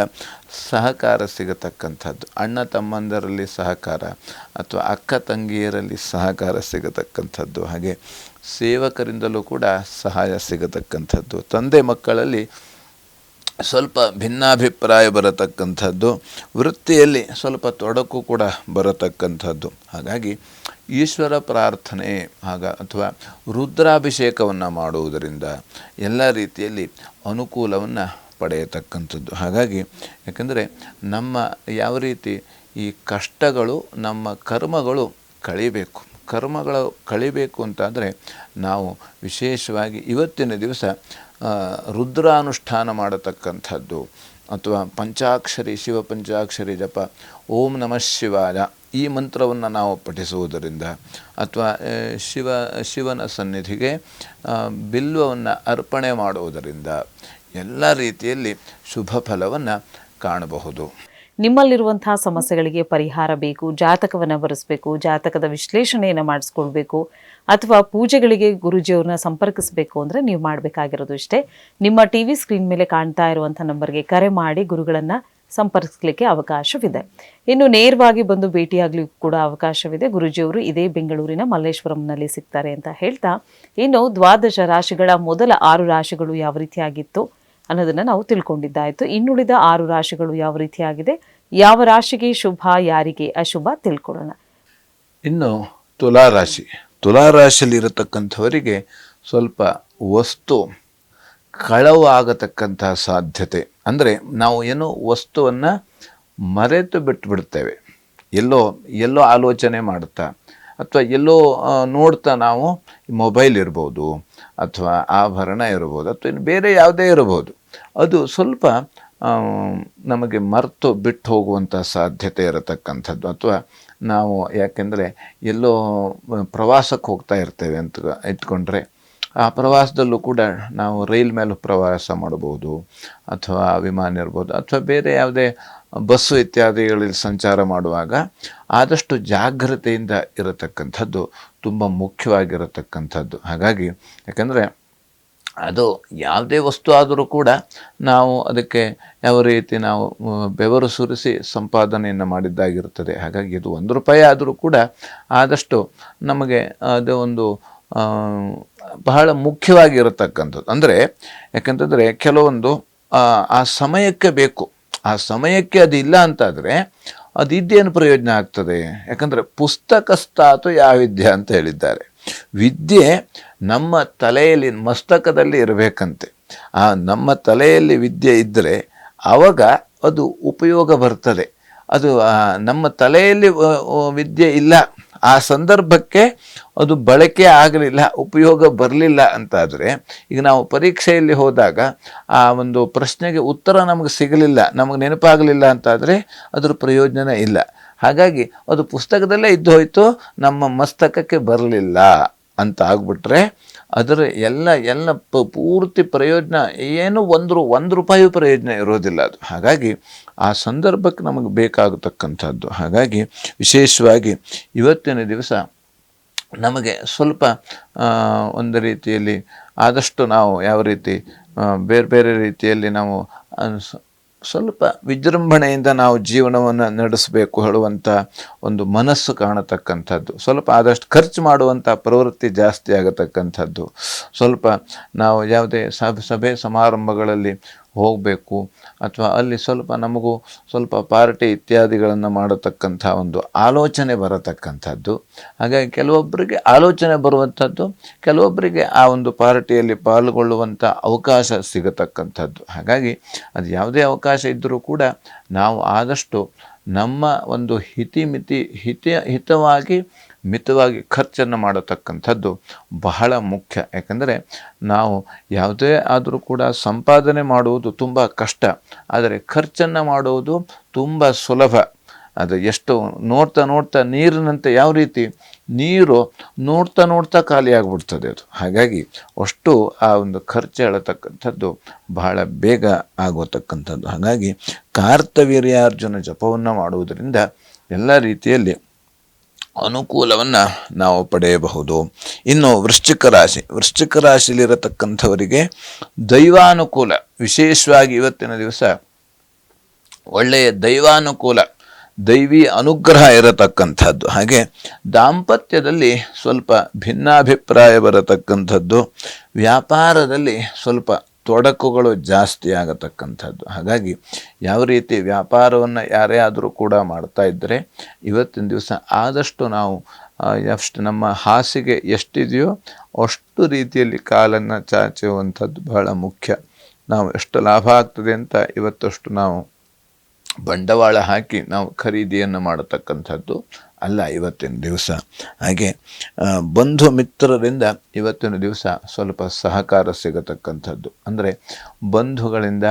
ಸಹಕಾರ ಸಿಗತಕ್ಕಂಥದ್ದು. ಅಣ್ಣ ತಮ್ಮಂದರಲ್ಲಿ ಸಹಕಾರ, ಅಥವಾ ಅಕ್ಕ ತಂಗಿಯರಲ್ಲಿ ಸಹಕಾರ ಸಿಗತಕ್ಕಂಥದ್ದು. ಹಾಗೆ ಸೇವಕರಿಂದಲೂ ಕೂಡ ಸಹಾಯ ಸಿಗತಕ್ಕಂಥದ್ದು. ತಂದೆ ಮಕ್ಕಳಲ್ಲಿ ಸ್ವಲ್ಪ ಭಿನ್ನಾಭಿಪ್ರಾಯ ಬರತಕ್ಕಂಥದ್ದು. ವೃತ್ತಿಯಲ್ಲಿ ಸ್ವಲ್ಪ ತೊಡಕು ಕೂಡ ಬರತಕ್ಕಂಥದ್ದು. ಹಾಗಾಗಿ ಈಶ್ವರ ಪ್ರಾರ್ಥನೆ ಅಥವಾ ರುದ್ರಾಭಿಷೇಕವನ್ನು ಮಾಡುವುದರಿಂದ ಎಲ್ಲ ರೀತಿಯಲ್ಲಿ ಅನುಕೂಲವನ್ನು ಪಡೆಯತಕ್ಕಂಥದ್ದು. ಹಾಗಾಗಿ ಯಾಕೆಂದರೆ ನಮ್ಮ ಯಾವ ರೀತಿ ಈ ಕಷ್ಟಗಳು, ನಮ್ಮ ಕರ್ಮಗಳು ಕಳಿಬೇಕು ಅಂತಾದರೆ ನಾವು ವಿಶೇಷವಾಗಿ ಇವತ್ತಿನ ದಿವಸ ರುದ್ರಾನುಷ್ಠಾನ ಮಾಡತಕ್ಕಂಥದ್ದು, ಅಥವಾ ಶಿವ ಪಂಚಾಕ್ಷರಿ ಜಪ, ಓಂ ನಮಃ ಶಿವಾಯ ಈ ಮಂತ್ರವನ್ನು ನಾವು ಪಠಿಸುವುದರಿಂದ, ಅಥವಾ ಶಿವನ ಸನ್ನಿಧಿಗೆ ಬಿಲ್ವವನ್ನು ಅರ್ಪಣೆ ಮಾಡುವುದರಿಂದ ಎಲ್ಲ ರೀತಿಯಲ್ಲಿ ಶುಭ ಫಲವನ್ನು ಕಾಣಬಹುದು. ನಿಮ್ಮಲ್ಲಿರುವಂತಹ ಸಮಸ್ಯೆಗಳಿಗೆ ಪರಿಹಾರ ಬೇಕು, ಜಾತಕವನ್ನು ಬರೆಸಬೇಕು, ಜಾತಕದ ವಿಶ್ಲೇಷಣೆಯನ್ನು ಮಾಡಿಸ್ಕೊಳ್ಬೇಕು, ಅಥವಾ ಪೂಜೆಗಳಿಗೆ ಗುರುಜಿಯವ್ರನ್ನ ಸಂಪರ್ಕಿಸಬೇಕು ಅಂದರೆ ನೀವು ಮಾಡಬೇಕಾಗಿರೋದು ಇಷ್ಟೇ. ನಿಮ್ಮ ಟಿವಿ ಸ್ಕ್ರೀನ್ ಮೇಲೆ ಕಾಣ್ತಾ ಇರುವಂಥ ನಂಬರ್ಗೆ ಕರೆ ಮಾಡಿ ಗುರುಗಳನ್ನು ಸಂಪರ್ಕಿಸಲಿಕ್ಕೆ ಅವಕಾಶವಿದೆ. ಇನ್ನು ನೇರವಾಗಿ ಬಂದು ಭೇಟಿಯಾಗಲಿಕ್ಕೂ ಕೂಡ ಅವಕಾಶವಿದೆ. ಗುರುಜಿಯವರು ಇದೇ ಬೆಂಗಳೂರಿನ ಮಲ್ಲೇಶ್ವರಂನಲ್ಲಿ ಸಿಗ್ತಾರೆ ಅಂತ ಹೇಳ್ತಾ, ಇನ್ನು ದ್ವಾದಶ ರಾಶಿಗಳ ಮೊದಲ 6 ರಾಶಿಗಳು ಯಾವ ರೀತಿಯಾಗಿತ್ತು ಅನ್ನೋದನ್ನು ನಾವು ತಿಳ್ಕೊಂಡಿದ್ದಾಯಿತು. ಇನ್ನುಳಿದ 6 ರಾಶಿಗಳು ಯಾವ ರೀತಿಯಾಗಿದೆ, ಯಾವ ರಾಶಿಗೆ ಶುಭ, ಯಾರಿಗೆ ಅಶುಭ ತಿಳ್ಕೊಳ್ಳೋಣ. ಇನ್ನು ತುಲಾರಾಶಿ ತುಲಾರಾಶಿಯಲ್ಲಿ ಇರತಕ್ಕಂಥವರಿಗೆ ಸ್ವಲ್ಪ ವಸ್ತು ಕಳವು ಆಗತಕ್ಕಂತಹ ಸಾಧ್ಯತೆ, ಅಂದರೆ ನಾವು ಏನೋ ವಸ್ತುವನ್ನು ಮರೆತು ಬಿಟ್ಟುಬಿಡ್ತೇವೆ, ಎಲ್ಲೋ ಆಲೋಚನೆ ಮಾಡ್ತಾ ಅಥವಾ ಎಲ್ಲೋ ನೋಡ್ತಾ ನಾವು ಮೊಬೈಲ್ ಇರ್ಬೋದು ಅಥವಾ ಆಭರಣ ಇರ್ಬೋದು ಅಥವಾ ಇನ್ನು ಬೇರೆ ಯಾವುದೇ ಇರ್ಬೋದು, ಅದು ಸ್ವಲ್ಪ ನಮಗೆ ಮರೆತು ಬಿಟ್ಟು ಹೋಗುವಂಥ ಸಾಧ್ಯತೆ ಇರತಕ್ಕಂಥದ್ದು. ಅಥವಾ ನಾವು ಯಾಕೆಂದರೆ ಎಲ್ಲೋ ಪ್ರವಾಸಕ್ಕೆ ಹೋಗ್ತಾ ಇರ್ತೇವೆ ಅಂತ ಇಟ್ಕೊಂಡ್ರೆ ಆ ಪ್ರವಾಸದಲ್ಲೂ ಕೂಡ ನಾವು ರೈಲ್ ಮೇಲೂ ಪ್ರವಾಸ ಮಾಡ್ಬೋದು ಅಥವಾ ವಿಮಾನ ಇರ್ಬೋದು ಅಥವಾ ಬೇರೆ ಯಾವುದೇ ಬಸ್ಸು ಇತ್ಯಾದಿಗಳಲ್ಲಿ ಸಂಚಾರ ಮಾಡುವಾಗ ಆದಷ್ಟು ಜಾಗ್ರತೆಯಿಂದ ಇರತಕ್ಕಂಥದ್ದು ತುಂಬ ಮುಖ್ಯವಾಗಿರತಕ್ಕಂಥದ್ದು. ಹಾಗಾಗಿ ಯಾಕಂದರೆ ಅದು ಯಾವುದೇ ವಸ್ತು ಆದರೂ ಕೂಡ ನಾವು ಅದಕ್ಕೆ ಯಾವ ರೀತಿ ನಾವು ಬೆವರು ಸುರಿಸಿ ಸಂಪಾದನೆಯನ್ನು ಮಾಡಿದ್ದಾಗಿರ್ತದೆ. ಹಾಗಾಗಿ ಇದು ₹1 ಆದರೂ ಕೂಡ ಆದಷ್ಟು ನಮಗೆ ಅದು ಒಂದು ಬಹಳ ಮುಖ್ಯವಾಗಿರತಕ್ಕಂಥದ್ದು. ಅಂದರೆ ಯಾಕಂತಂದರೆ ಕೆಲವೊಂದು ಆ ಸಮಯಕ್ಕೆ ಬೇಕು, ಆ ಸಮಯಕ್ಕೆ ಅದು ಇಲ್ಲ ಅಂತಾದರೆ ಅದು ಇದ್ದೇನು ಪ್ರಯೋಜನ ಆಗ್ತದೆ? ಯಾಕಂದರೆ ಪುಸ್ತಕಸ್ಥಾತು ಯಾವ ವಿದ್ಯೆ ಅಂತ ಹೇಳಿದ್ದಾರೆ. ವಿದ್ಯೆ ನಮ್ಮ ತಲೆಯಲ್ಲಿ ಮಸ್ತಕದಲ್ಲಿ ಇರಬೇಕಂತೆ. ಆ ನಮ್ಮ ತಲೆಯಲ್ಲಿ ವಿದ್ಯೆ ಇದ್ದರೆ ಆವಾಗ ಅದು ಉಪಯೋಗ ಬರ್ತದೆ. ಅದು ನಮ್ಮ ತಲೆಯಲ್ಲಿ ವಿದ್ಯೆ ಇಲ್ಲ, ಆ ಸಂದರ್ಭಕ್ಕೆ ಅದು ಬಳಕೆ ಆಗಲಿಲ್ಲ, ಉಪಯೋಗ ಬರಲಿಲ್ಲ ಅಂತಾದರೆ, ಈಗ ನಾವು ಪರೀಕ್ಷೆಯಲ್ಲಿ ಹೋದಾಗ ಆ ಒಂದು ಪ್ರಶ್ನೆಗೆ ಉತ್ತರ ನಮಗೆ ಸಿಗಲಿಲ್ಲ, ನಮಗೆ ನೆನಪಾಗಲಿಲ್ಲ ಅಂತಾದರೆ ಅದರ ಪ್ರಯೋಜನ ಇಲ್ಲ. ಹಾಗಾಗಿ ಅದು ಪುಸ್ತಕದಲ್ಲೇ ಇದ್ದು ಹೋಯಿತು, ನಮ್ಮ ಮಸ್ತಕಕ್ಕೆ ಬರಲಿಲ್ಲ ಅಂತ ಆಗ್ಬಿಟ್ರೆ ಅದರ ಎಲ್ಲ ಪೂರ್ತಿ ಪ್ರಯೋಜನ ಏನು ₹1 ಪ್ರಯೋಜನ ಇರೋದಿಲ್ಲ ಅದು. ಹಾಗಾಗಿ ಆ ಸಂದರ್ಭಕ್ಕೆ ನಮಗೆ ಬೇಕಾಗತಕ್ಕಂಥದ್ದು. ಹಾಗಾಗಿ ವಿಶೇಷವಾಗಿ ಇವತ್ತಿನ ದಿವಸ ನಮಗೆ ಸ್ವಲ್ಪ ಒಂದು ರೀತಿಯಲ್ಲಿ ಆದಷ್ಟು ನಾವು ಯಾವ ರೀತಿ ಬೇರೆ ರೀತಿಯಲ್ಲಿ ನಾವು ಸ್ವಲ್ಪ ವಿಜೃಂಭಣೆಯಿಂದ ನಾವು ಜೀವನವನ್ನು ನಡೆಸಬೇಕು ಹೇಳುವಂಥ ಒಂದು ಮನಸ್ಸು ಕಾಣತಕ್ಕಂಥದ್ದು. ಸ್ವಲ್ಪ ಆದಷ್ಟು ಖರ್ಚು ಮಾಡುವಂಥ ಪ್ರವೃತ್ತಿ ಜಾಸ್ತಿ ಆಗತಕ್ಕಂಥದ್ದು. ಸ್ವಲ್ಪ ನಾವು ಯಾವುದೇ ಸಭೆ ಸಮಾರಂಭಗಳಲ್ಲಿ ಹೋಗಬೇಕು ಅಥವಾ ಅಲ್ಲಿ ಸ್ವಲ್ಪ ನಮಗೂ ಸ್ವಲ್ಪ ಪಾರ್ಟಿ ಇತ್ಯಾದಿಗಳನ್ನು ಮಾಡತಕ್ಕಂಥ ಒಂದು ಆಲೋಚನೆ ಬರತಕ್ಕಂಥದ್ದು. ಹಾಗಾಗಿ ಕೆಲವೊಬ್ಬರಿಗೆ ಆಲೋಚನೆ ಬರುವಂಥದ್ದು, ಕೆಲವೊಬ್ಬರಿಗೆ ಆ ಒಂದು ಪಾರ್ಟಿಯಲ್ಲಿ ಪಾಲ್ಗೊಳ್ಳುವಂಥ ಅವಕಾಶ ಸಿಗತಕ್ಕಂಥದ್ದು. ಹಾಗಾಗಿ ಅದು ಯಾವುದೇ ಅವಕಾಶ ಇದ್ದರೂ ಕೂಡ ನಾವು ಆದಷ್ಟು ನಮ್ಮ ಒಂದು ಹಿತವಾಗಿ ಮಿತವಾಗಿ ಖರ್ಚನ್ನು ಮಾಡತಕ್ಕಂಥದ್ದು ಬಹಳ ಮುಖ್ಯ. ಯಾಕಂದರೆ ನಾವು ಯಾವುದೇ ಆದರೂ ಕೂಡ ಸಂಪಾದನೆ ಮಾಡುವುದು ತುಂಬ ಕಷ್ಟ, ಆದರೆ ಖರ್ಚನ್ನು ಮಾಡುವುದು ತುಂಬ ಸುಲಭ. ಅದು ಎಷ್ಟು ನೋಡ್ತಾ ನೀರಿನಂತೆ, ಯಾವ ರೀತಿ ನೀರು ನೋಡ್ತಾ ಖಾಲಿ ಆಗಿಬಿಡ್ತದೆ ಅದು. ಹಾಗಾಗಿ ಅಷ್ಟು ಆ ಒಂದು ಖರ್ಚು ಹೇಳತಕ್ಕಂಥದ್ದು ಬಹಳ ಬೇಗ ಆಗೋತಕ್ಕಂಥದ್ದು. ಹಾಗಾಗಿ ಕಾರ್ತವೀರ್ಯಾರ್ಜುನ ಜಪವನ್ನು ಮಾಡುವುದರಿಂದ ಎಲ್ಲ ರೀತಿಯಲ್ಲಿ ಅನುಕೂಲವನ್ನು ನಾವು ಪಡೆಯಬಹುದು. ಇನ್ನು ವೃಶ್ಚಿಕ ರಾಶಿಯಲ್ಲಿರತಕ್ಕಂಥವರಿಗೆ ದೈವಾನುಕೂಲ, ವಿಶೇಷವಾಗಿ ಇವತ್ತಿನ ದಿವಸ ಒಳ್ಳೆಯ ದೈವಾನುಕೂಲ, ದೈವಿ ಅನುಗ್ರಹ ಇರತಕ್ಕಂಥದ್ದು. ಹಾಗೆ ದಾಂಪತ್ಯದಲ್ಲಿ ಸ್ವಲ್ಪ ಭಿನ್ನಾಭಿಪ್ರಾಯ ಬರತಕ್ಕಂಥದ್ದು, ವ್ಯಾಪಾರದಲ್ಲಿ ಸ್ವಲ್ಪ ತೊಡಕುಗಳು ಜಾಸ್ತಿ ಆಗತಕ್ಕಂಥದ್ದು. ಹಾಗಾಗಿ ಯಾವ ರೀತಿ ವ್ಯಾಪಾರವನ್ನು ಯಾರೇ ಆದರೂ ಕೂಡ ಮಾಡ್ತಾ ಇದ್ದರೆ ಇವತ್ತಿನ ದಿವಸ ಆದಷ್ಟು ನಾವು ಎಷ್ಟು ನಮ್ಮ ಹಾಸಿಗೆ ಎಷ್ಟಿದೆಯೋ ಅಷ್ಟು ರೀತಿಯಲ್ಲಿ ಕಾಲನ್ನು ಚಾಚುವಂಥದ್ದು ಬಹಳ ಮುಖ್ಯ. ನಾವು ಎಷ್ಟು ಲಾಭ ಆಗ್ತದೆ ಅಂತ ಇವತ್ತಷ್ಟು ನಾವು ಬಂಡವಾಳ ಹಾಕಿ ನಾವು ಖರೀದಿಯನ್ನು ಮಾಡತಕ್ಕಂಥದ್ದು ಅಲ್ಲ ಇವತ್ತಿನ ದಿವಸ. ಹಾಗೆ ಬಂಧು ಮಿತ್ರರಿಂದ ಇವತ್ತಿನ ದಿವಸ ಸ್ವಲ್ಪ ಸಹಕಾರ ಸಿಗತಕ್ಕಂಥದ್ದು. ಅಂದರೆ ಬಂಧುಗಳಿಂದ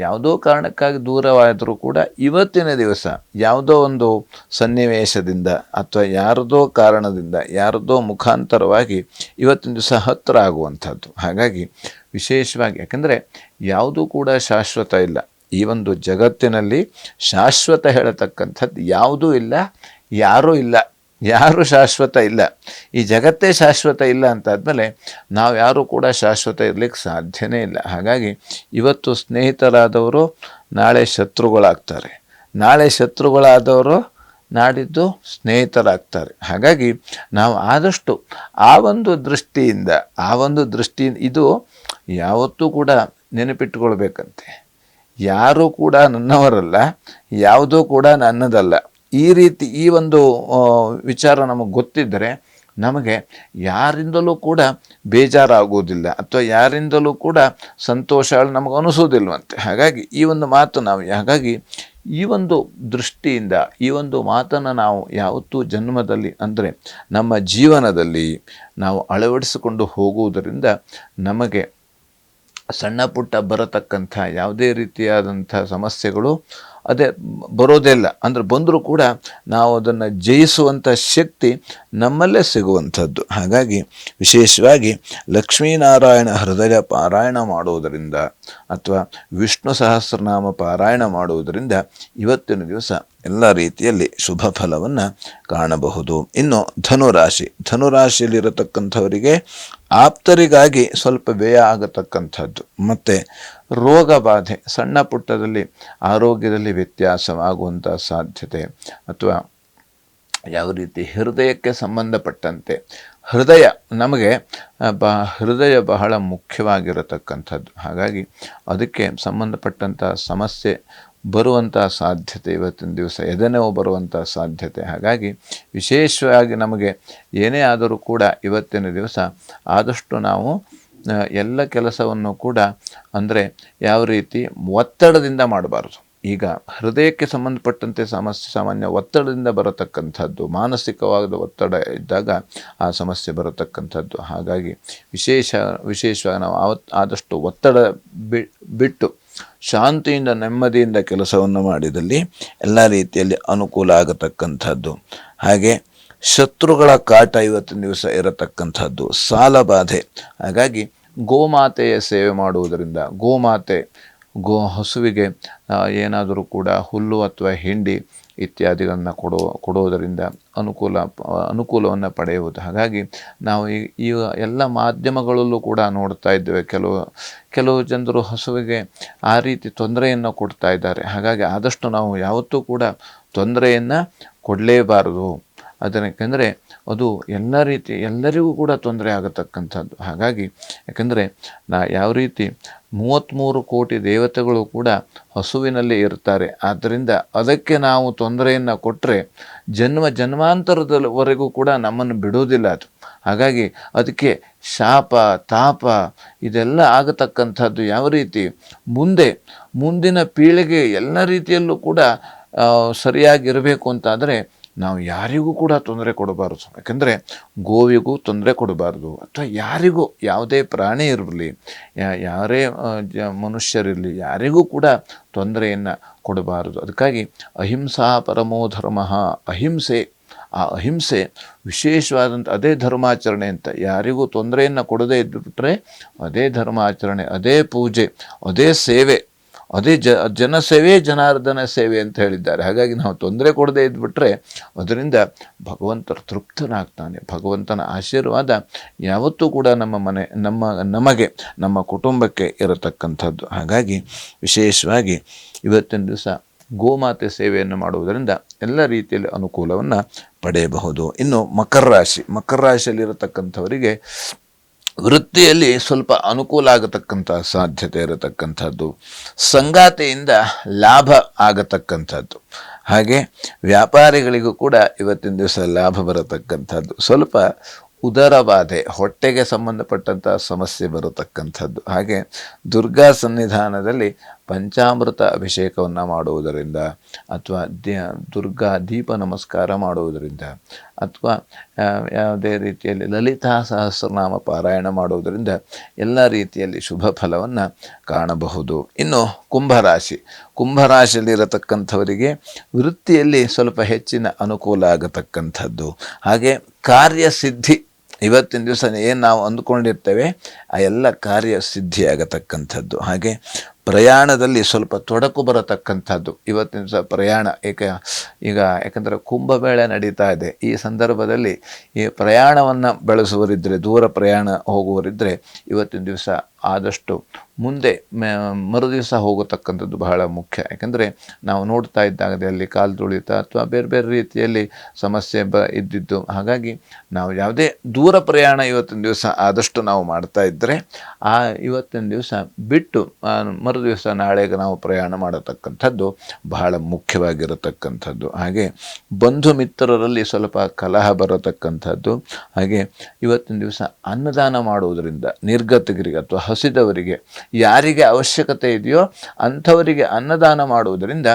ಯಾವುದೋ ಕಾರಣಕ್ಕಾಗಿ ದೂರವಾದರೂ ಕೂಡ ಇವತ್ತಿನ ದಿವಸ ಯಾವುದೋ ಒಂದು ಸನ್ನಿವೇಶದಿಂದ ಅಥವಾ ಯಾರದೋ ಕಾರಣದಿಂದ ಯಾರದೋ ಮುಖಾಂತರವಾಗಿ ಇವತ್ತಿನ ದಿವಸ ಹತ್ತಿರ ಆಗುವಂಥದ್ದು. ಹಾಗಾಗಿ ವಿಶೇಷವಾಗಿ ಯಾಕಂದರೆ ಯಾವುದೂ ಕೂಡ ಶಾಶ್ವತ ಇಲ್ಲ. ಈ ಒಂದು ಜಗತ್ತಿನಲ್ಲಿ ಶಾಶ್ವತ ಹೇಳತಕ್ಕಂಥದ್ದು ಯಾವುದೂ ಇಲ್ಲ, ಯಾರೂ ಇಲ್ಲ, ಯಾರೂ ಶಾಶ್ವತ ಇಲ್ಲ. ಈ ಜಗತ್ತೇ ಶಾಶ್ವತ ಇಲ್ಲ ಅಂತಾದಮೇಲೆ ನಾವು ಯಾರೂ ಕೂಡ ಶಾಶ್ವತ ಇರಲಿಕ್ಕೆ ಸಾಧ್ಯನೇ ಇಲ್ಲ. ಹಾಗಾಗಿ ಇವತ್ತು ಸ್ನೇಹಿತರಾದವರು ನಾಳೆ ಶತ್ರುಗಳಾಗ್ತಾರೆ, ನಾಳೆ ಶತ್ರುಗಳಾದವರು ನಾಡಿದ್ದು ಸ್ನೇಹಿತರಾಗ್ತಾರೆ. ಹಾಗಾಗಿ ನಾವು ಆದಷ್ಟು ಆ ಒಂದು ದೃಷ್ಟಿಯಿಂದ ಇದು ಯಾವತ್ತೂ ಕೂಡ ನೆನಪಿಟ್ಟುಕೊಳ್ಬೇಕಂತೆ. ಯಾರೂ ಕೂಡ ನನ್ನವರಲ್ಲ, ಯಾವುದೂ ಕೂಡ ನನ್ನದಲ್ಲ. ಈ ರೀತಿ ಈ ಒಂದು ವಿಚಾರ ನಮಗೆ ಗೊತ್ತಿದ್ದರೆ ನಮಗೆ ಯಾರಿಂದಲೂ ಕೂಡ ಬೇಜಾರಾಗುವುದಿಲ್ಲ ಅಥವಾ ಯಾರಿಂದಲೂ ಕೂಡ ಸಂತೋಷ ನಮಗೆ ಅನಿಸೋದಿಲ್ವಂತೆ. ಹಾಗಾಗಿ ಈ ಒಂದು ಮಾತು ನಾವು ಹಾಗಾಗಿ ಈ ಒಂದು ದೃಷ್ಟಿಯಿಂದ ಈ ಒಂದು ಮಾತನ್ನು ನಾವು ಯಾವತ್ತೂ ಜನ್ಮದಲ್ಲಿ ಅಂದರೆ ನಮ್ಮ ಜೀವನದಲ್ಲಿ ನಾವು ಅಳವಡಿಸಿಕೊಂಡು ಹೋಗುವುದರಿಂದ ನಮಗೆ ಸಣ್ಣ ಪುಟ್ಟ ಬರತಕ್ಕಂಥ ಯಾವುದೇ ರೀತಿಯಾದಂಥ ಸಮಸ್ಯೆಗಳು ಅದೇ ಬರೋದೇ ಇಲ್ಲ. ಅಂದರೆ ಬಂದರೂ ಕೂಡ ನಾವು ಅದನ್ನು ಜಯಿಸುವಂಥ ಶಕ್ತಿ ನಮ್ಮಲ್ಲೇ ಸಿಗುವಂಥದ್ದು. ಹಾಗಾಗಿ ವಿಶೇಷವಾಗಿ ಲಕ್ಷ್ಮೀನಾರಾಯಣ ಹೃದಯ ಪಾರಾಯಣ ಮಾಡುವುದರಿಂದ ಅಥವಾ ವಿಷ್ಣು ಸಹಸ್ರನಾಮ ಪಾರಾಯಣ ಮಾಡುವುದರಿಂದ ಇವತ್ತಿನ ದಿವಸ ಎಲ್ಲ ರೀತಿಯಲ್ಲಿ ಶುಭ ಫಲವನ್ನು ಕಾಣಬಹುದು. ಇನ್ನು ಧನುರಾಶಿಯಲ್ಲಿರತಕ್ಕಂಥವರಿಗೆ ಆಪ್ತರಿಗಾಗಿ ಸ್ವಲ್ಪ ವ್ಯಯ ಆಗತಕ್ಕಂಥದ್ದು ಮತ್ತು ರೋಗ ಬಾಧೆ ಸಣ್ಣ ಪುಟ್ಟದಲ್ಲಿ ಆರೋಗ್ಯದಲ್ಲಿ ವ್ಯತ್ಯಾಸವಾಗುವಂಥ ಸಾಧ್ಯತೆ ಅಥವಾ ಯಾವ ರೀತಿ ಹೃದಯಕ್ಕೆ ಸಂಬಂಧಪಟ್ಟಂತೆ ನಮಗೆ ಹೃದಯ ಬಹಳ ಮುಖ್ಯವಾಗಿರತಕ್ಕಂಥದ್ದು. ಹಾಗಾಗಿ ಅದಕ್ಕೆ ಸಂಬಂಧಪಟ್ಟಂಥ ಸಮಸ್ಯೆ ಬರುವಂಥ ಸಾಧ್ಯತೆ ಇವತ್ತಿನ ದಿವಸ ಎದೆನೋವು ಬರುವಂಥ ಸಾಧ್ಯತೆ. ಹಾಗಾಗಿ ವಿಶೇಷವಾಗಿ ನಮಗೆ ಏನೇ ಆದರೂ ಕೂಡ ಇವತ್ತಿನ ದಿವಸ ಆದಷ್ಟು ನಾವು ಎಲ್ಲ ಕೆಲಸವನ್ನು ಕೂಡ ಅಂದರೆ ಯಾವ ರೀತಿ ಒತ್ತಡದಿಂದ ಮಾಡಬಾರ್ದು. ಈಗ ಹೃದಯಕ್ಕೆ ಸಂಬಂಧಪಟ್ಟಂತೆ ಸಾಮಾನ್ಯ ಒತ್ತಡದಿಂದ ಬರತಕ್ಕಂಥದ್ದು, ಮಾನಸಿಕವಾದ ಒತ್ತಡ ಇದ್ದಾಗ ಆ ಸಮಸ್ಯೆ ಬರತಕ್ಕಂಥದ್ದು. ಹಾಗಾಗಿ ವಿಶೇಷವಾಗಿ ನಾವು ಆದಷ್ಟು ಒತ್ತಡ ಬಿಟ್ಟು ಶಾಂತಿಯಿಂದ ನೆಮ್ಮದಿಯಿಂದ ಕೆಲಸವನ್ನು ಮಾಡಿದಲ್ಲಿ ಎಲ್ಲ ರೀತಿಯಲ್ಲಿ ಅನುಕೂಲ ಆಗತಕ್ಕಂಥದ್ದು. ಹಾಗೆ ಶತ್ರುಗಳ ಕಾಟ ಇವತ್ತಿನ ದಿವಸ ಇರತಕ್ಕಂಥದ್ದು, ಸಾಲ ಬಾಧೆ. ಹಾಗಾಗಿ ಗೋಮಾತೆಯ ಸೇವೆ ಮಾಡುವುದರಿಂದ ಹಸುವಿಗೆ ಏನಾದರೂ ಕೂಡ ಹುಲ್ಲು ಅಥವಾ ಹಿಂಡಿ ಇತ್ಯಾದಿಗಳನ್ನು ಕೊಡುವುದರಿಂದ ಅನುಕೂಲವನ್ನು ಪಡೆಯುವುದು. ಹಾಗಾಗಿ ನಾವು ಈಗ ಎಲ್ಲ ಮಾಧ್ಯಮಗಳಲ್ಲೂ ಕೂಡ ನೋಡ್ತಾ ಇದ್ದೇವೆ, ಕೆಲವು ಜನರು ಹಸುವಿಗೆ ಆ ರೀತಿ ತೊಂದರೆಯನ್ನು ಕೊಡ್ತಾ ಇದ್ದಾರೆ. ಹಾಗಾಗಿ ಆದಷ್ಟು ನಾವು ಯಾವತ್ತೂ ಕೂಡ ತೊಂದರೆಯನ್ನು ಕೊಡಲೇಬಾರದು. ಯಾಕೆಂದರೆ ಅದು ಎಲ್ಲರಿಗೂ ಕೂಡ ತೊಂದರೆ ಆಗತಕ್ಕಂಥದ್ದು. ಹಾಗಾಗಿ ಯಾಕೆಂದರೆ ಯಾವ ರೀತಿ 33 ಕೋಟಿ ದೇವತೆಗಳು ಕೂಡ ಹಸುವಿನಲ್ಲಿ ಇರ್ತಾರೆ. ಆದ್ದರಿಂದ ಅದಕ್ಕೆ ನಾವು ತೊಂದರೆಯನ್ನು ಕೊಟ್ಟರೆ ಜನ್ಮಾಂತರದವರೆಗೂ ಕೂಡ ನಮ್ಮನ್ನು ಬಿಡೋದಿಲ್ಲ ಅದು. ಹಾಗಾಗಿ ಅದಕ್ಕೆ ಶಾಪ ತಾಪ ಇದೆಲ್ಲ ಆಗತಕ್ಕಂಥದ್ದು. ಯಾವ ರೀತಿ ಮುಂದಿನ ಪೀಳಿಗೆ ಎಲ್ಲ ರೀತಿಯಲ್ಲೂ ಕೂಡ ಸರಿಯಾಗಿರಬೇಕು ಅಂತಾದರೆ ನಾವು ಯಾರಿಗೂ ಕೂಡ ತೊಂದರೆ ಕೊಡಬಾರದು. ಯಾಕೆಂದರೆ ಗೋವಿಗೂ ತೊಂದರೆ ಕೊಡಬಾರ್ದು ಅಥವಾ ಯಾರಿಗೂ ಯಾವುದೇ ಪ್ರಾಣಿ ಇರಲಿ ಯಾರೇ ಮನುಷ್ಯರಿರಲಿ ಯಾರಿಗೂ ಕೂಡ ತೊಂದರೆಯನ್ನು ಕೊಡಬಾರದು. ಅದಕ್ಕಾಗಿ ಅಹಿಂಸಾ ಪರಮೋ ಧರ್ಮ, ಆ ಅಹಿಂಸೆ ವಿಶೇಷವಾದಂಥ ಅದೇ ಧರ್ಮಾಚರಣೆ ಅಂತ. ಯಾರಿಗೂ ತೊಂದರೆಯನ್ನು ಕೊಡದೇ ಇದ್ದುಬಿಟ್ರೆ ಅದೇ ಧರ್ಮಾಚರಣೆ, ಅದೇ ಪೂಜೆ, ಅದೇ ಸೇವೆ, ಅದೇ ಜನಸೇವೆ ಜನಾರ್ದನ ಸೇವೆ ಅಂತ ಹೇಳಿದ್ದಾರೆ. ಹಾಗಾಗಿ ನಾವು ತೊಂದರೆ ಕೊಡದೇ ಇದ್ಬಿಟ್ರೆ ಅದರಿಂದ ಭಗವಂತ ತೃಪ್ತನಾಗ್ತಾನೆ. ಭಗವಂತನ ಆಶೀರ್ವಾದ ಯಾವತ್ತೂ ಕೂಡ ನಮಗೆ ನಮ್ಮ ಕುಟುಂಬಕ್ಕೆ ಇರತಕ್ಕಂಥದ್ದು. ಹಾಗಾಗಿ ವಿಶೇಷವಾಗಿ ಇವತ್ತಿನ ದಿವಸ ಗೋಮಾತೆ ಸೇವೆಯನ್ನು ಮಾಡುವುದರಿಂದ ಎಲ್ಲ ರೀತಿಯಲ್ಲಿ ಅನುಕೂಲವನ್ನು ಪಡೆಯಬಹುದು. ಇನ್ನು ಮಕರ ರಾಶಿಯಲ್ಲಿರತಕ್ಕಂಥವರಿಗೆ ವೃತ್ತಿಯಲ್ಲಿ ಸ್ವಲ್ಪ ಅನುಕೂಲ ಆಗತಕ್ಕಂಥ ಸಾಧ್ಯತೆ ಇರತಕ್ಕಂಥದ್ದು, ಸಂಗಾತಿಯಿಂದ ಲಾಭ ಆಗತಕ್ಕಂಥದ್ದು. ಹಾಗೆ ವ್ಯಾಪಾರಿಗಳಿಗೂ ಕೂಡ ಇವತ್ತಿನ ದಿವಸ ಲಾಭ ಬರತಕ್ಕಂಥದ್ದು. ಸ್ವಲ್ಪ ಉದರ ಬಾಧೆ, ಹೊಟ್ಟೆಗೆ ಸಂಬಂಧಪಟ್ಟಂಥ ಸಮಸ್ಯೆ ಬರತಕ್ಕಂಥದ್ದು. ಹಾಗೆ ದುರ್ಗಾ ಸನ್ನಿಧಾನದಲ್ಲಿ ಪಂಚಾಮೃತ ಅಭಿಷೇಕವನ್ನು ಮಾಡುವುದರಿಂದ ಅಥವಾ ದುರ್ಗಾ ದೀಪ ನಮಸ್ಕಾರ ಮಾಡುವುದರಿಂದ ಅಥವಾ ಯಾವುದೇ ರೀತಿಯಲ್ಲಿ ಲಲಿತಾ ಸಹಸ್ರನಾಮ ಪಾರಾಯಣ ಮಾಡುವುದರಿಂದ ಎಲ್ಲ ರೀತಿಯಲ್ಲಿ ಶುಭ ಫಲವನ್ನು ಕಾಣಬಹುದು. ಇನ್ನು ಕುಂಭರಾಶಿಯಲ್ಲಿರತಕ್ಕಂಥವರಿಗೆ ವೃತ್ತಿಯಲ್ಲಿ ಸ್ವಲ್ಪ ಹೆಚ್ಚಿನ ಅನುಕೂಲ ಆಗತಕ್ಕಂಥದ್ದು. ಹಾಗೆ ಕಾರ್ಯಸಿದ್ಧಿ, ಇವತ್ತಿನ ದಿವಸ ಏನು ನಾವು ಅಂದುಕೊಂಡಿರ್ತೇವೆ ಆ ಎಲ್ಲ ಕಾರ್ಯಸಿದ್ಧಿಯಾಗತಕ್ಕಂಥದ್ದು. ಹಾಗೆ ಪ್ರಯಾಣದಲ್ಲಿ ಸ್ವಲ್ಪ ತೊಡಕು ಬರತಕ್ಕಂಥದ್ದು ಇವತ್ತಿನ ದಿವಸ ಪ್ರಯಾಣ. ಯಾಕಂದರೆ ಕುಂಭಮೇಳ ನಡೀತಾ ಇದೆ. ಈ ಸಂದರ್ಭದಲ್ಲಿ ಈ ಪ್ರಯಾಣವನ್ನು ಬೆಳೆಸುವರಿದ್ದರೆ, ದೂರ ಪ್ರಯಾಣ ಹೋಗುವರಿದ್ದರೆ ಇವತ್ತಿನ ದಿವಸ ಆದಷ್ಟು ಮುಂದೆ ಮರುದಿವಸ ಹೋಗತಕ್ಕಂಥದ್ದು ಬಹಳ ಮುಖ್ಯ. ಯಾಕಂದರೆ ನಾವು ನೋಡ್ತಾ ಇದ್ದಾಗದೆ ಅಲ್ಲಿ ಕಾಲು ತುಳಿತ ಅಥವಾ ಬೇರೆ ಬೇರೆ ರೀತಿಯಲ್ಲಿ ಸಮಸ್ಯೆ ಇದ್ದಿದ್ದು. ಹಾಗಾಗಿ ನಾವು ಯಾವುದೇ ದೂರ ಪ್ರಯಾಣ ಇವತ್ತಿನ ದಿವಸ ಆದಷ್ಟು ನಾವು ಮಾಡ್ತಾ ಇದ್ದರೆ ಇವತ್ತಿನ ದಿವಸ ಬಿಟ್ಟು ಮರುದಿವಸ ನಾಳೆಗೆ ನಾವು ಪ್ರಯಾಣ ಮಾಡತಕ್ಕಂಥದ್ದು ಬಹಳ ಮುಖ್ಯವಾಗಿರತಕ್ಕಂಥದ್ದು. ಹಾಗೆ ಬಂಧು ಮಿತ್ರರಲ್ಲಿ ಸ್ವಲ್ಪ ಕಲಹ ಬರತಕ್ಕಂಥದ್ದು. ಹಾಗೆ ಇವತ್ತಿನ ದಿವಸ ಅನ್ನದಾನ ಮಾಡುವುದರಿಂದ ನಿರ್ಗತಿಕರಿಗೆ ಅಥವಾ ಹಸಿದವರಿಗೆ ಯಾರಿಗೆ ಅವಶ್ಯಕತೆ ಇದೆಯೋ ಅಂಥವರಿಗೆ ಅನ್ನದಾನ ಮಾಡುವುದರಿಂದ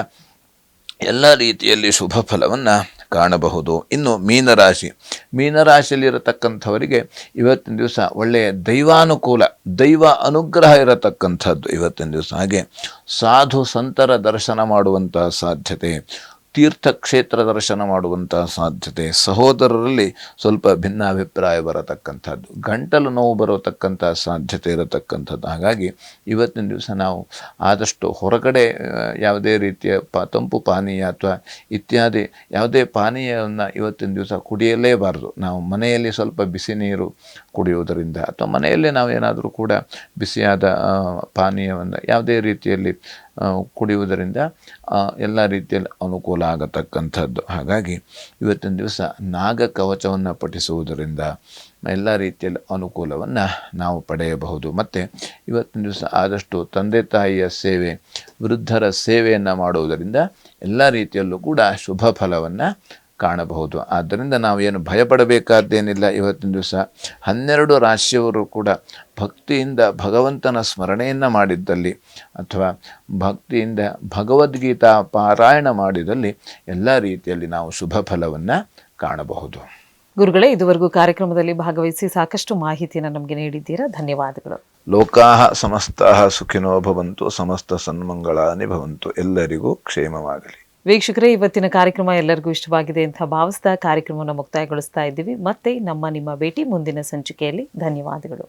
ಎಲ್ಲ ರೀತಿಯಲ್ಲಿ ಶುಭ ಫಲವನ್ನು ಕಾಣಬಹುದು. ಇನ್ನು ಮೀನರಾಶಿಯಲ್ಲಿರತಕ್ಕಂಥವರಿಗೆ ಇವತ್ತಿನ ದಿವಸ ಒಳ್ಳೆಯ ದೈವಾನುಕೂಲ, ದೈವ ಅನುಗ್ರಹ ಇರತಕ್ಕಂಥದ್ದು ಇವತ್ತಿನ ದಿವಸ. ಹಾಗೆ ಸಾಧು ಸಂತರ ದರ್ಶನ ಮಾಡುವಂತಹ ಸಾಧ್ಯತೆ, ತೀರ್ಥಕ್ಷೇತ್ರ ದರ್ಶನ ಮಾಡುವಂತಹ ಸಾಧ್ಯತೆ, ಸಹೋದರರಲ್ಲಿ ಸ್ವಲ್ಪ ಭಿನ್ನಾಭಿಪ್ರಾಯ ಬರತಕ್ಕಂಥದ್ದು, ಗಂಟಲು ನೋವು ಬರತಕ್ಕಂಥ ಸಾಧ್ಯತೆ ಇರತಕ್ಕಂಥದ್ದು. ಹಾಗಾಗಿ ಇವತ್ತಿನ ದಿವಸ ನಾವು ಆದಷ್ಟು ಹೊರಗಡೆ ಯಾವುದೇ ರೀತಿಯ ತಂಪು ಪಾನೀಯ ಅಥವಾ ಇತ್ಯಾದಿ ಯಾವುದೇ ಪಾನೀಯವನ್ನು ಇವತ್ತಿನ ದಿವಸ ಕುಡಿಯಲೇಬಾರದು. ನಾವು ಮನೆಯಲ್ಲಿ ಸ್ವಲ್ಪ ಬಿಸಿ ನೀರು ಕುಡಿಯುವುದರಿಂದ ಅಥವಾ ಮನೆಯಲ್ಲೇ ನಾವು ಏನಾದರೂ ಕೂಡ ಬಿಸಿಯಾದ ಪಾನೀಯವನ್ನು ಯಾವುದೇ ರೀತಿಯಲ್ಲಿ ಕುಡಿಯುವುದರಿಂದ ಎಲ್ಲ ರೀತಿಯಲ್ಲಿ ಅನುಕೂಲ ಆಗತಕ್ಕಂಥದ್ದು. ಹಾಗಾಗಿ ಇವತ್ತಿನ ದಿವಸ ನಾಗ ಕವಚವನ್ನು ಪಠಿಸುವುದರಿಂದ ಎಲ್ಲ ರೀತಿಯಲ್ಲಿ ಅನುಕೂಲವನ್ನು ನಾವು ಪಡೆಯಬಹುದು. ಮತ್ತು ಇವತ್ತಿನ ದಿವಸ ಆದಷ್ಟು ತಂದೆ ತಾಯಿಯ ಸೇವೆ, ವೃದ್ಧರ ಸೇವೆಯನ್ನು ಮಾಡುವುದರಿಂದ ಎಲ್ಲ ರೀತಿಯಲ್ಲೂ ಕೂಡ ಶುಭ ಫಲವನ್ನು ಕಾಣಬಹುದು. ಆದ್ದರಿಂದ ನಾವೇನು ಭಯಪಡಬೇಕಾದ್ದೇನಿಲ್ಲ. ಇವತ್ತಿನ ದಿವಸ 12 ರಾಶಿಯವರು ಕೂಡ ಭಕ್ತಿಯಿಂದ ಭಗವಂತನ ಸ್ಮರಣೆಯನ್ನು ಮಾಡಿದ್ದಲ್ಲಿ ಅಥವಾ ಭಕ್ತಿಯಿಂದ ಭಗವದ್ಗೀತಾ ಪಾರಾಯಣ ಮಾಡಿದಲ್ಲಿ ಎಲ್ಲ ರೀತಿಯಲ್ಲಿ ನಾವು ಶುಭ ಫಲವನ್ನು ಕಾಣಬಹುದು. ಗುರುಗಳೇ, ಇದುವರೆಗೂ ಕಾರ್ಯಕ್ರಮದಲ್ಲಿ ಭಾಗವಹಿಸಿ ಸಾಕಷ್ಟು ಮಾಹಿತಿಯನ್ನು ನಮಗೆ ನೀಡಿದ್ದೀರಾ. ಧನ್ಯವಾದಗಳು. ಲೋಕಾಃ ಸಮಸ್ತಾಃ ಸುಖಿನೋ ಭವಂತು, ಸಮಸ್ತ ಸನ್ಮಂಗಳಾನಿ ಭವಂತು. ಎಲ್ಲರಿಗೂ ಕ್ಷೇಮವಾಗಲಿ. ವೀಕ್ಷಕರೇ, ಇವತ್ತಿನ ಕಾರ್ಯಕ್ರಮ ಎಲ್ಲರಿಗೂ ಇಷ್ಟವಾಗಿದೆ ಅಂತ ಭಾವಿಸ್ತಾ ಕಾರ್ಯಕ್ರಮವನ್ನು ಮುಕ್ತಾಯಗೊಳಿಸ್ತಾ ಇದ್ದೀವಿ. ಮತ್ತೆ ನಿಮ್ಮ ಭೇಟಿ ಮುಂದಿನ ಸಂಚಿಕೆಯಲ್ಲಿ. ಧನ್ಯವಾದಗಳು.